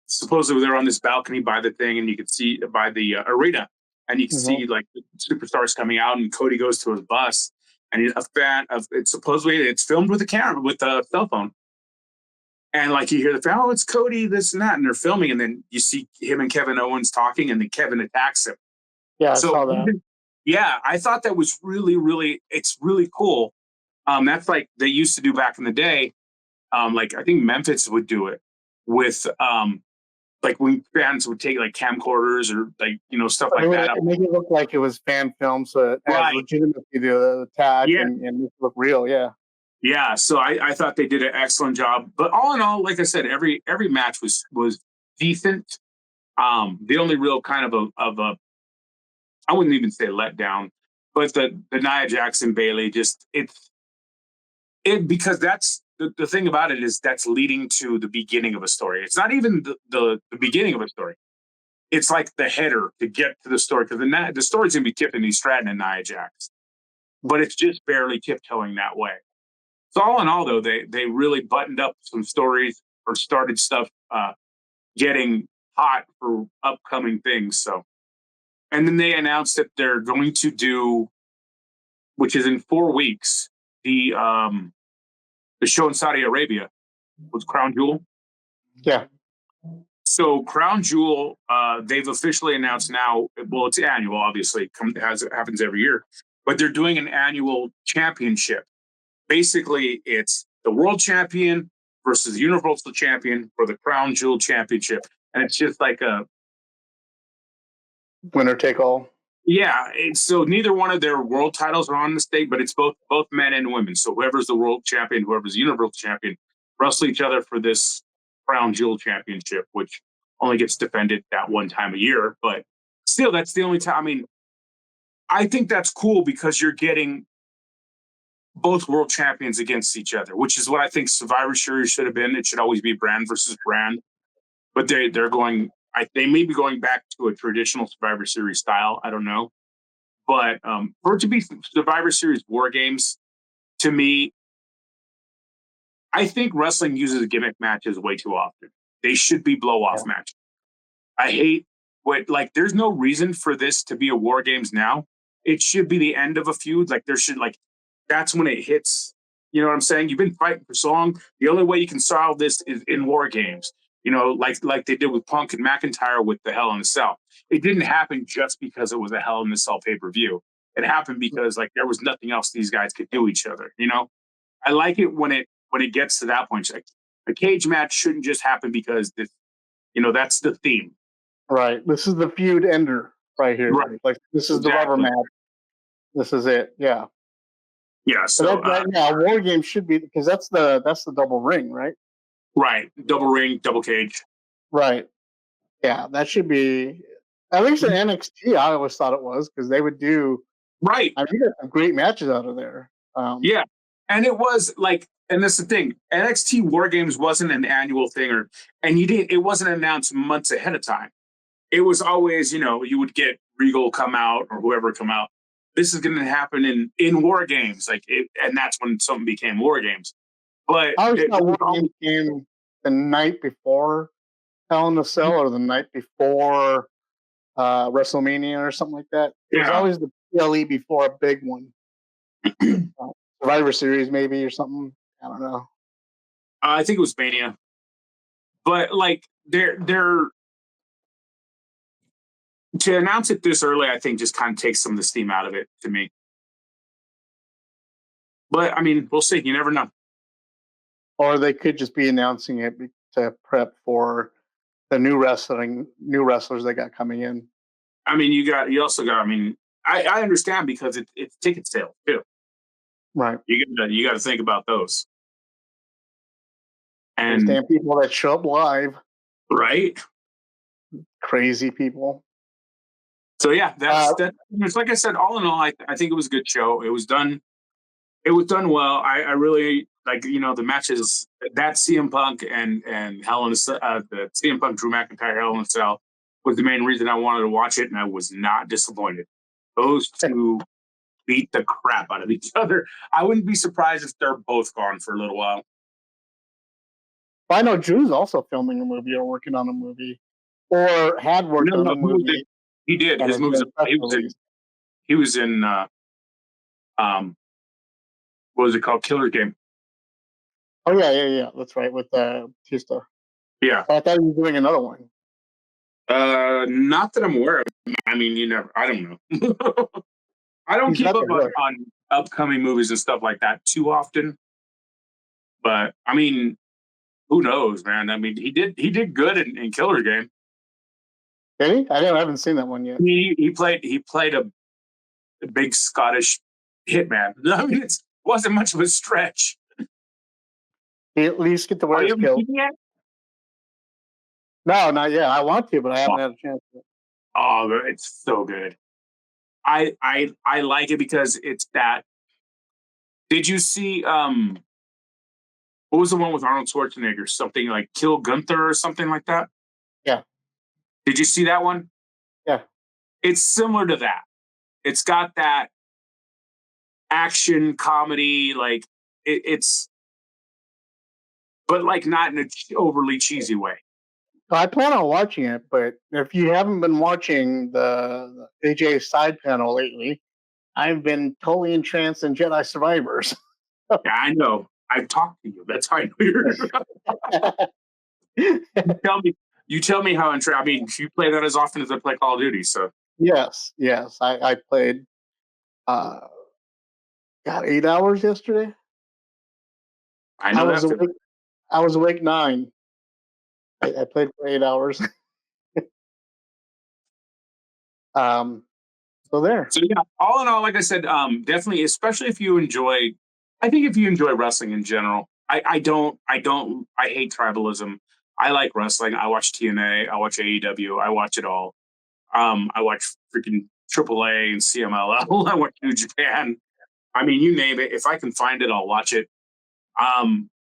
supposedly they're on this balcony by the thing, and you can see by the arena, and you can see like the superstars coming out, and Cody goes to his bus, and a fan of it. Supposedly it's filmed with a camera, with a cell phone, and like you hear the fan, "Oh, it's Cody, this and that," and they're filming, and then you see him and Kevin Owens talking, and then Kevin attacks him. Yeah, I saw that. Yeah, I thought that was really, really, it's really cool. That's like they used to do back in the day. Like I think Memphis would do it with like when fans would take like camcorders or like stuff like that. Make it look like it was fan film, so it has legitimacy to the attack and make it look real. Yeah. Yeah, so I thought they did an excellent job. But all in all, like I said, every match was decent. The only real kind of a I wouldn't even say letdown, but the Nia Jackson Bailey just because that's the thing about it is that's leading to the beginning of a story. It's not even the beginning of a story. It's like the header to get to the story because the story's gonna be Tiffany Stratton and Nia Jax, but it's just barely tiptoeing that way. So all in all, though, they really buttoned up some stories or started stuff getting hot for upcoming things. So, and then they announced that they're going to do, which is in 4 weeks, the show in Saudi Arabia with Crown Jewel. Yeah. So Crown Jewel, they've officially announced now. Well, it's annual, obviously, it happens every year, but they're doing an annual championship. Basically, it's the world champion versus the universal champion for the Crown Jewel Championship. And it's just like a winner take all. Yeah. So neither one of their world titles are on the stake, but it's both men and women. So whoever's the world champion, whoever's the universal champion, wrestle each other for this Crown Jewel Championship, which only gets defended that one time a year. But still, that's the only time. I mean, I think that's cool because you're getting both world champions against each other, which is what I think Survivor Series should have been. It should always be brand versus brand, but they're going. They may be going back to a traditional Survivor Series style. I don't know, but for it to be Survivor Series War Games, to me, I think wrestling uses gimmick matches way too often. They should be blow off matches. I hate there's no reason for this to be a War Games now. It should be the end of a feud. Like there should that's when it hits. You know what I'm saying? You've been fighting for so long. The only way you can solve this is in War Games. Like they did with Punk and McIntyre with the Hell in a Cell. It didn't happen just because it was a Hell in a Cell pay-per-view. It happened because there was nothing else these guys could do each other. I like it when it gets to that point. Like a cage match shouldn't just happen because that's the theme. Right. This is the feud ender right here. Right. Like this is the rubber match. This is it. Yeah. Yeah. So War Game should be because that's the double ring, right? Right. Double ring, double cage. Right. Yeah, that should be at least in NXT. I always thought it was because they would do right. I mean, you got some great matches out of there. Yeah, and it was and that's the thing. NXT War Games wasn't an annual thing, it wasn't announced months ahead of time. It was always, you would get Regal come out or whoever come out. This is going to happen in War Games, and that's when something became War Games. But I always thought War Games came the night before Hell in a Cell or the night before WrestleMania or something like that. It was always the PLE before a big one. Survivor Series maybe or something. I don't know. I think it was Mania. But they're to announce it this early, I think just kind of takes some of the steam out of it to me. But I mean, we'll see. You never know. Or they could just be announcing it to prep for the new wrestlers they got coming in. I mean, you also got. I mean, I understand because it's ticket sales too. Right. You got to think about those. And understand people that show up live. Right. Crazy people. So yeah, that's like I said. All in all, I think it was a good show. It was done well. I really the matches that CM Punk and Hell in a Cell, the CM Punk Drew McIntyre Hell in a Cell was the main reason I wanted to watch it, and I was not disappointed. Those two beat the crap out of each other. I wouldn't be surprised if they're both gone for a little while. I know Drew's also filming a movie or working on a movie, or had worked on a movie. He did. His movies. He was in. What was it called? Killer's Game. Oh yeah. That's right, with Tista. Yeah. I thought he was doing another one. Not that I'm aware of. I mean, I don't know. I don't keep up on upcoming movies and stuff like that too often. But I mean, Who knows, man? I mean, he did good in Killer Game. Did he? I haven't seen that one yet. He played a big Scottish hitman. I mean, it wasn't much of a stretch. He at least get to wear his kilt. No, not yet. I want to, but I haven't had a chance yet. Oh, it's so good. I like it because it's that. Did you see what was the one with Arnold Schwarzenegger? Something like Kill Gunther or something like that? Yeah. Did you see that one? Yeah. It's similar to that. It's got that action comedy, like it's, but like not in an overly cheesy way. I plan on watching it, but if you haven't been watching the AJ side panel lately, I've been totally entranced in Jedi Survivors. Yeah, I know. I've talked to you. That's how I know you're. You tell me how entranced. I mean, you play that as often as I play Call of Duty, so. Yes. I played. Got 8 hours yesterday. I know I was awake 9. I played for 8 hours. So there. So yeah, all in all, like I said, definitely, especially if you enjoy. I think if you enjoy wrestling in general, I hate tribalism. I like wrestling. I watch TNA. I watch AEW. I watch it all. I watch freaking AAA and CMLL. I watch New Japan. I mean, you name it. If I can find it, I'll watch it.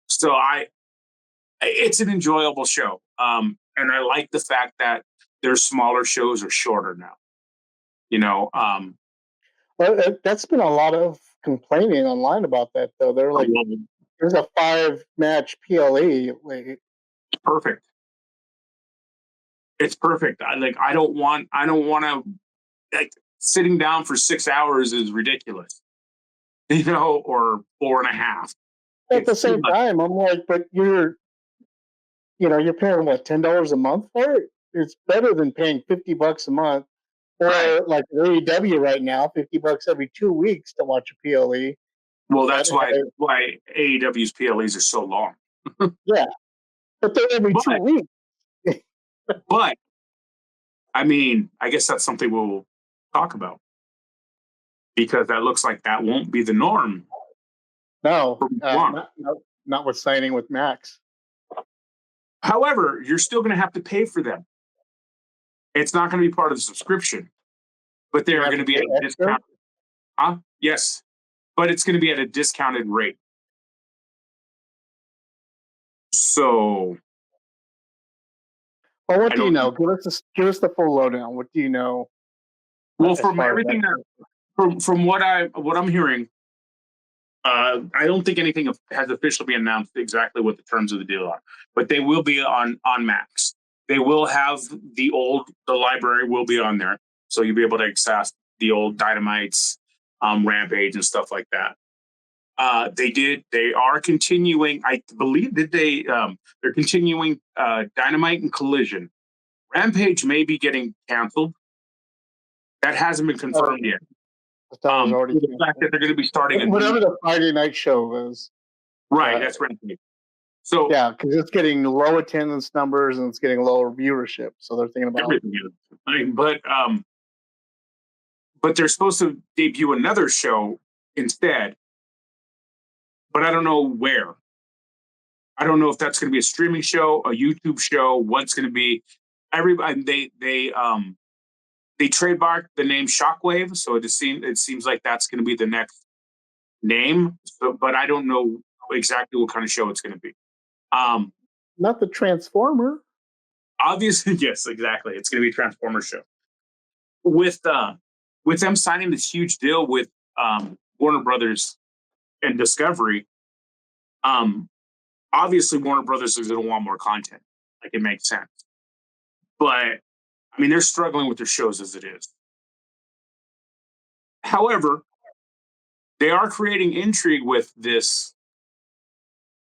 So it's an enjoyable show. And I like the fact that their smaller shows are shorter now. You know, well, that's been a lot of complaining online about that, though. They're like, there's a 5-match PLE. It's perfect. It's perfect. I don't want to, like, sitting down for 6 hours is ridiculous. You know, or 4.5. At the same time, I'm like, but you're paying what, $10 a month for it? It's better than paying $50 a month, or like AEW right now, $50 every 2 weeks to watch a PLE. Well, that's why AEW's PLEs are so long. Yeah, but they're every 2 weeks. But I mean, I guess that's something we'll talk about, because that looks like that won't be the norm. No, not with signing with Max. However, you're still going to have to pay for them. It's not going to be part of the subscription, but they're going to be at a discount. Yes, but it's going to be at a discounted rate. So, well, what do you know? Give us the full lowdown. What do you know? Well, from everything from what I'm hearing, I don't think anything has officially been announced exactly what the terms of the deal are, but they will be on Max. They will have the library will be on there, so you'll be able to access the old Dynamites, Rampage, and stuff like that. They are continuing. I believe that they're continuing Dynamite and Collision. Rampage may be getting canceled. That hasn't been confirmed yet. The fact that they're going to be starting whatever the Friday night show is. Right, that's Rampage. So yeah, because it's getting low attendance numbers and it's getting lower viewership. So they're thinking about everything. But they're supposed to debut another show instead. But I don't know where. I don't know if that's going to be a streaming show, a YouTube show. What's going to be? Everybody they trademarked the name Shockwave, so it seems like that's going to be the next name. But I don't know exactly what kind of show it's going to be. Not the Transformer. Obviously, yes, exactly. It's going to be a Transformer show. With them signing this huge deal with Warner Brothers and Discovery, obviously Warner Brothers is going to want more content. Like, it makes sense. But I mean, they're struggling with their shows as it is. However, they are creating intrigue with this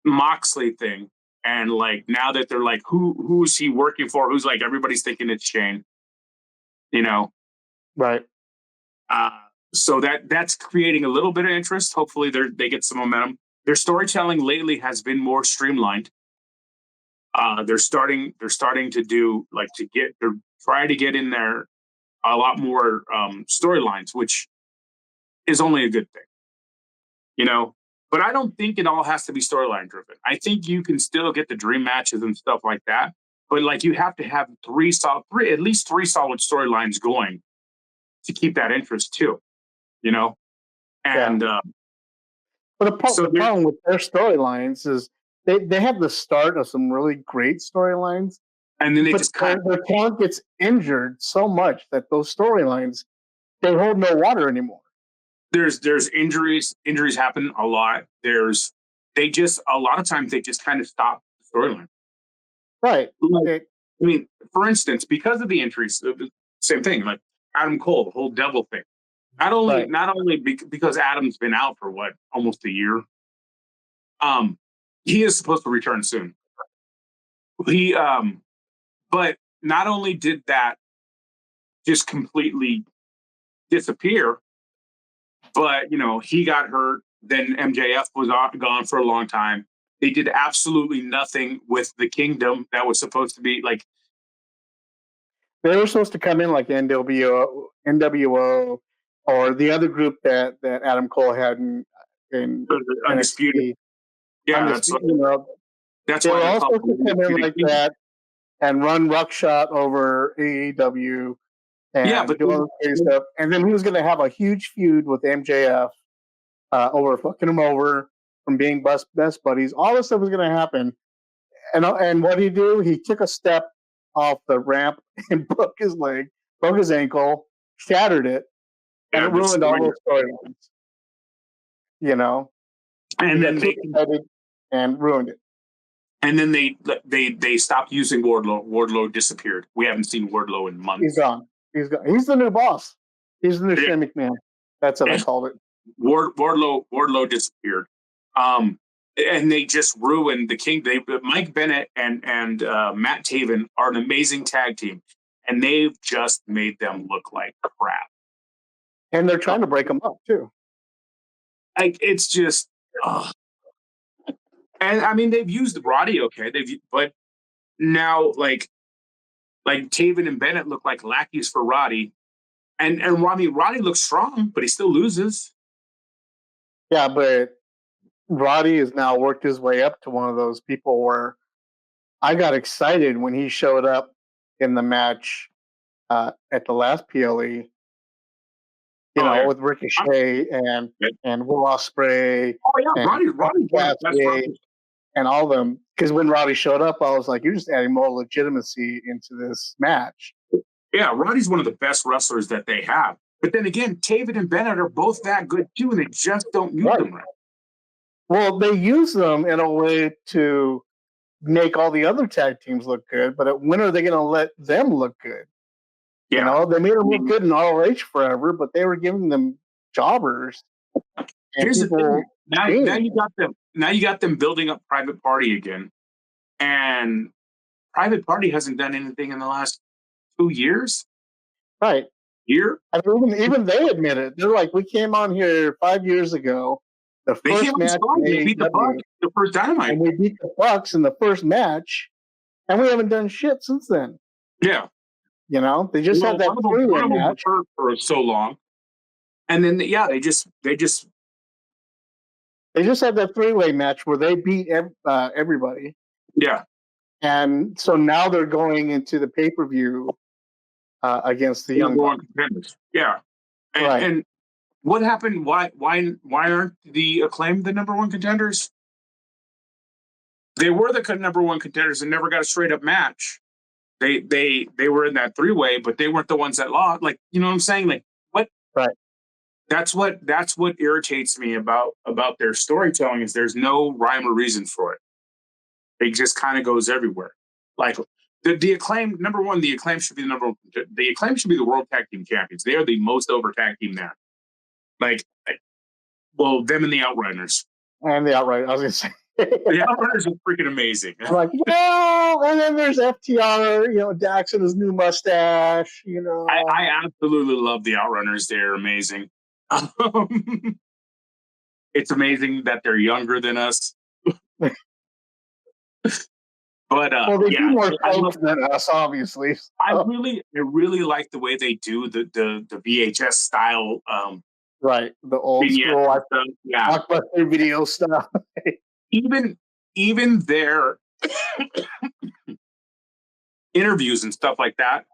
Moxley thing. And like, now that they're like, who is he working for? Who's like, everybody's thinking it's Shane, you know? Right. So that's creating a little bit of interest. Hopefully they get some momentum. Their storytelling lately has been more streamlined. They're starting to do they're trying to get in there a lot more storylines, which is only a good thing, you know. But I don't think it all has to be storyline driven. I think you can still get the dream matches and stuff like that, but like you have to have at least three solid storylines going to keep that interest too, you know. And but the problem with their storylines is they have the start of some really great storylines, and then they just their talent gets injured so much that those storylines they hold no water anymore. There's injuries happen a lot. A lot of times they just kind of stop the storyline. Right. Like, I mean, for instance, because of the injuries, same thing. Like Adam Cole, the whole devil thing. Not only because Adam's been out for almost a year. He is supposed to return soon. But not only did that just completely disappear, but he got hurt. Then MJF was gone for a long time. They did absolutely nothing with the Kingdom that was supposed to be like. They were supposed to come in like NWO, or the other group that Adam Cole had in Undisputed. Yeah, Undisputed, that's they why were all supposed to come in like that and run ruckshot over AEW and do all this crazy stuff. And then he was going to have a huge feud with MJF over fucking him over from being best buddies. All this stuff was going to happen. And what did he do? He took a step off the ramp and broke his leg, broke his ankle, shattered it, and it ruined all those storylines. And then and ruined it. And then they stopped using Wardlow. Wardlow disappeared. We haven't seen Wardlow in months. He's gone. He's the new boss. He's the new Shane McMahon. That's what I called it. Wardlow disappeared. And they just ruined the King. Mike Bennett and Matt Taven are an amazing tag team, and they've just made them look like crap. And they're trying to break them up too. It's just, and I mean they've used Roddy, okay, but now like Taven and Bennett look like lackeys for Roddy, and Roddy looks strong, but he still loses. Yeah, but Roddy has now worked his way up to one of those people where I got excited when he showed up in the match at the last PLE. With Ricochet and Will Ospreay. Oh yeah, Roddy and all of them. Because when Roddy showed up, I was like, "You're just adding more legitimacy into this match." Yeah, Roddy's one of the best wrestlers that they have. But then again, Taven and Bennett are both that good too, and they just don't use them right. Well, they use them in a way to make all the other tag teams look good, but when are they going to let them look good? Yeah. They made them look good in ROH forever, but they were giving them jobbers. Here's the thing. Now you got them building up Private Party again, and Private Party hasn't done anything in the last 2 years. Right. Year. I mean, even they admit it. They're like, we came on here 5 years ago. The first match, they beat the Bucks the first Dynamite, and we beat the Bucks in the first match, and we haven't done shit since then. Yeah. They just had that three-way match for so long, and then they just had that three-way match where they beat everybody. Yeah, and so now they're going into the pay-per-view against the young contenders. Yeah, and what happened? Why aren't the Acclaimed the number one contenders? They were the number one contenders and never got a straight-up match. They were in that three-way, but they weren't the ones that lost. Like, you know what I'm saying? Like, what? Right. That's what irritates me about their storytelling is there's no rhyme or reason for it. It just kind of goes everywhere. Like the Acclaim, number one, the Acclaim should be the Acclaim should be the World Tag Team Champions. They are the most over tag team there. Them and the Outrunners. And the Outrunners, I was gonna say. The Outrunners are freaking amazing. Like, and then there's FTR, Dax and his new mustache, I absolutely love the Outrunners. They're amazing. It's amazing that they're younger than us. But well, they do more I folks than us, obviously. So. I really like the way they do the VHS style Right, the old vignettes school and stuff. Yeah, blockbuster video stuff. even their interviews and stuff like that.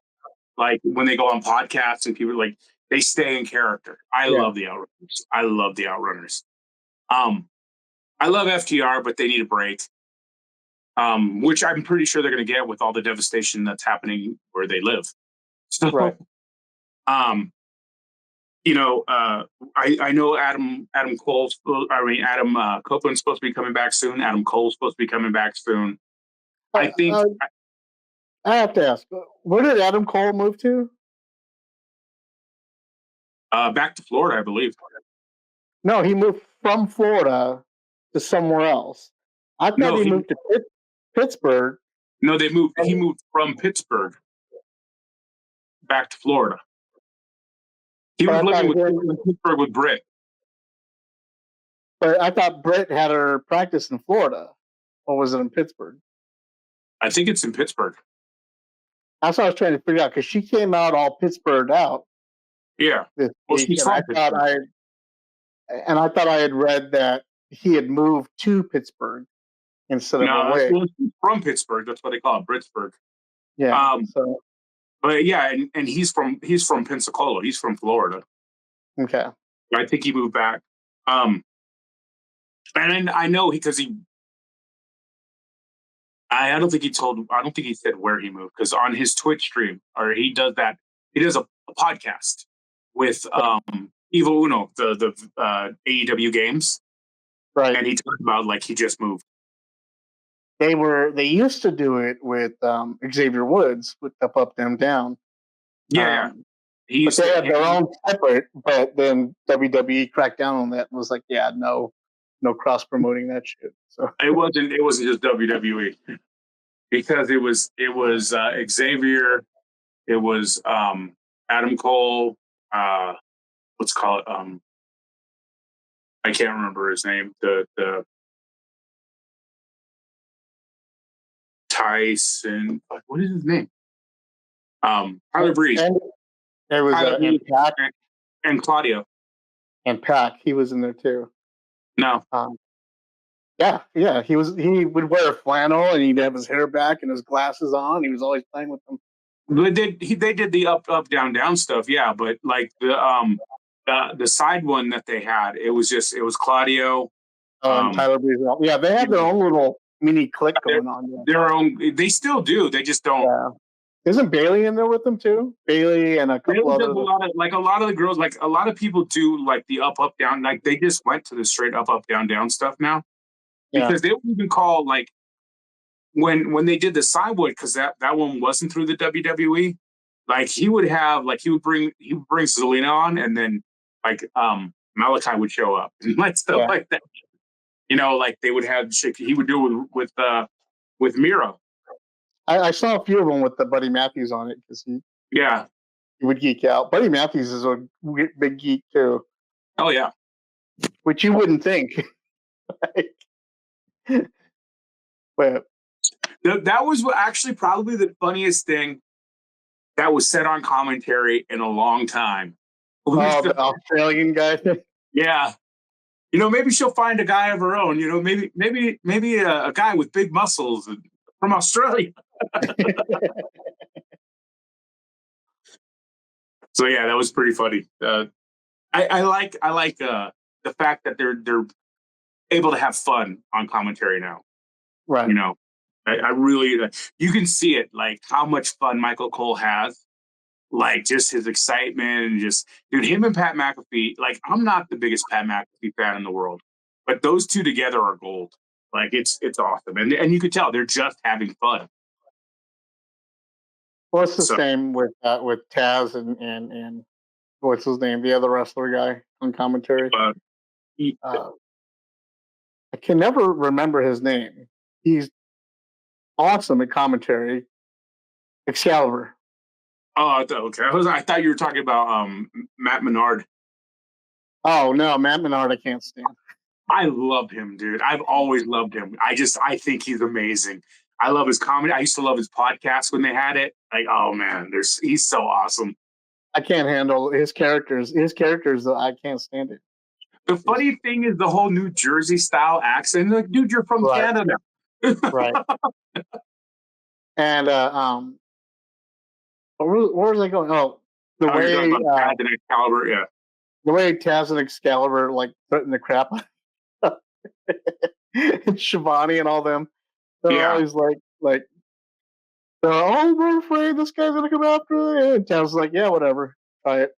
Like when they go on podcasts and people like they stay in character. I love the Outrunners. I love the Outrunners. I love FTR, but they need a break. Which I'm pretty sure they're going to get with all the devastation that's happening where they live. So, Right. I know Adam Copeland's supposed to be coming back soon. Adam Cole's supposed to be coming back soon. I think I have to ask, where did Adam Cole move to? Back to Florida, I believe. No, he moved from Florida to somewhere else. I thought he moved to Pittsburgh. No, he moved from Pittsburgh back to Florida. He was living in Pittsburgh with Britt. But I thought Britt had her practice in Florida. Or was it in Pittsburgh? I think it's in Pittsburgh. That's what I was trying to figure out, because she came out all Pittsburghed out. Yeah. She's from Pittsburgh. I thought I had read that he had moved to Pittsburgh instead of away. He's from Pittsburgh. That's what they call it, Britsburg. Yeah. But yeah, and he's from Pensacola. He's from Florida. Okay. I think he moved back. And I know I don't think he said where he moved, because on his Twitch stream, or he does a podcast with Evil Uno, the AEW games. Right. And he talked about like he just moved. They used to do it with Xavier Woods with Up, Down, Down. Yeah. But they had their own separate, but then WWE cracked down on that and was like, yeah, no cross promoting that shit. So it wasn't just WWE, because it was Xavier, it was Adam Cole, let's call it I can't remember his name, the Tyson, what is his name? Tyler Breeze. There was Pac and Claudio. And Pac, he was in there too. No. Yeah. He would wear a flannel and he'd have his hair back and his glasses on. He was always playing with them. They did the up, down, down stuff, yeah. But like the side one that they had, it was Claudio. And Tyler Breeze. Yeah, they had their own little mini clique going on. Yeah. Their own. They still do. They just don't. Yeah. Isn't Bailey in there with them too? Bailey and a couple other. A lot of the girls, like a lot of people do like the up, down. Like they just went to the straight up, down, down stuff now, because they would even call like when they did the Cyborg, because that one wasn't through the WWE. Like he would bring Zelina on, and then like Malachi would show up and like stuff like that. Like they would have he would do it with Miro. I saw a few of them with the Buddy Matthews on it, because he would geek out. Buddy Matthews is a big geek too. Oh yeah, which you wouldn't think. But that was actually probably the funniest thing that was said on commentary in a long time. The Australian guy. Yeah. Maybe she'll find a guy of her own. Maybe a guy with big muscles from Australia. So yeah, that was pretty funny. I like the fact that they're able to have fun on commentary now. Right. I really, you can see it, like how much fun Michael Cole has, like just his excitement and just, dude, him and Pat McAfee. Like I'm not the biggest Pat McAfee fan in the world, but those two together are gold. Like it's awesome, and you could tell they're just having fun. Well, it's the same with Taz and what's his name, the other wrestler guy on commentary. I can never remember his name. He's awesome at commentary. Excalibur. Oh, okay. I thought you were talking about Matt Menard. Oh no, Matt Menard, I can't stand. I love him, dude. I've always loved him. I think he's amazing. I love his comedy. I used to love his podcast when they had it. Like, oh man, he's so awesome. I can't handle his characters. I can't stand it. The funny thing is the whole New Jersey style accent. Like, dude, you're from Canada. Right. And where was I going? Oh, the way Taz and Excalibur, yeah. The way Taz and Excalibur like threaten the crap out and Shivani and all them. They're always like oh, we're afraid this guy's gonna come after it. And Taz's like, yeah, whatever. Try it.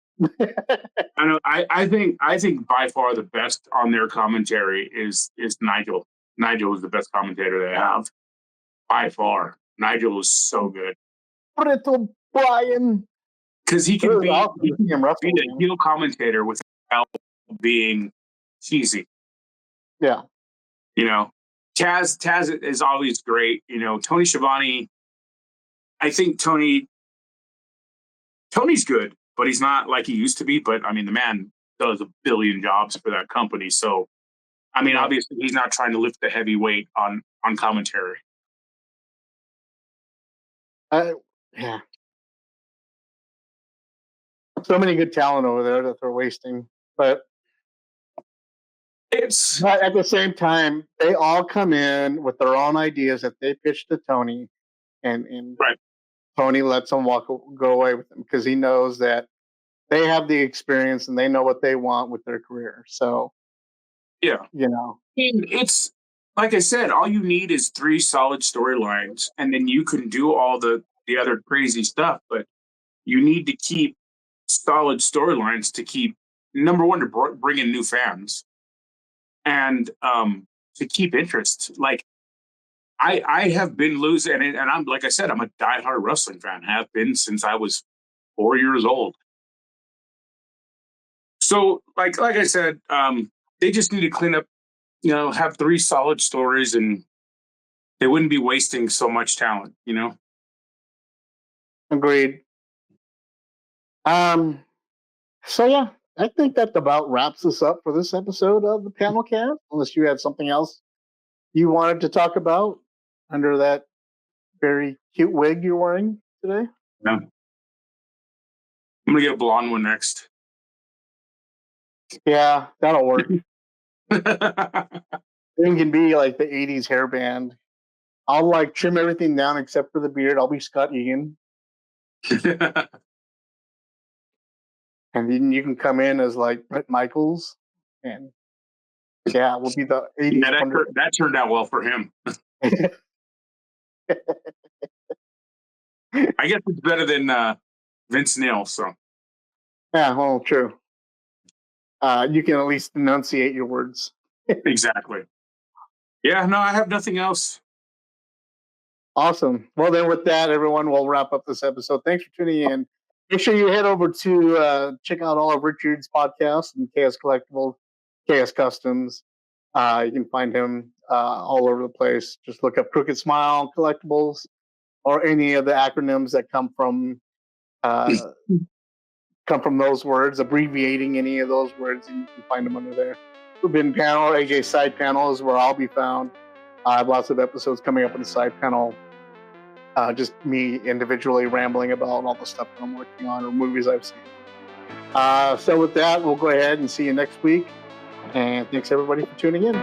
I know. I think by far the best on their commentary is Nigel. Nigel is the best commentator they have. By far. Nigel is so good. Brittle Brian. Because he can be a heel commentator without being cheesy. Yeah. You know, Taz is always great. You know, Tony Schiavone, I think Tony's good, but he's not like he used to be. But I mean, the man does a billion jobs for that company. So, I mean, obviously he's not trying to lift the heavy weight on commentary. Yeah. So many good talent over there that they're wasting. But at the same time, they all come in with their own ideas that they pitch to Tony, and Tony lets them go away with them because he knows that they have the experience and they know what they want with their career. So, yeah, you know, it's like I said, all you need is 3 solid storylines, and then you can do all the other crazy stuff. But you need to keep solid storylines to keep, number one, to bring in new fans, and to keep interest. Like I have been losing, and I'm, like I said, I'm a diehard wrestling fan. Have been since I was 4 years old. So like I said, they just need to clean up, you know, have 3 solid stories, and they wouldn't be wasting so much talent, you know. Agreed. So yeah, I think that about wraps us up for this episode of the PanelCast. Unless you had something else you wanted to talk about under that very cute wig you're wearing today. No. I'm gonna get a blonde one next. Yeah, that'll work. It can be like the 80s hairband. I'll like trim everything down except for the beard. I'll be Scott Egan. And then you can come in as like Bret Michaels, and yeah, we'll be the 80s. Yeah, that turned out well for him. I guess it's better than Vince Neil. So yeah, well, true. You can at least enunciate your words. Exactly. Yeah, no, I have nothing else. Awesome. Well, then with that, everyone, we'll wrap up this episode. Thanks for tuning in. Make sure you head over to check out all of Richard's podcasts and KS Collectible, KS Customs. You can find him all over the place. Just look up Crooked Smile Collectibles or any of the acronyms that come from those words, abbreviating any of those words, and you can find them under there. Forbidden Panel, AJ Side Panel is where I'll be found. I have lots of episodes coming up in the side panel. Just me individually rambling about all the stuff that I'm working on or movies I've seen. So with that, we'll go ahead and see you next week. And thanks everybody for tuning in.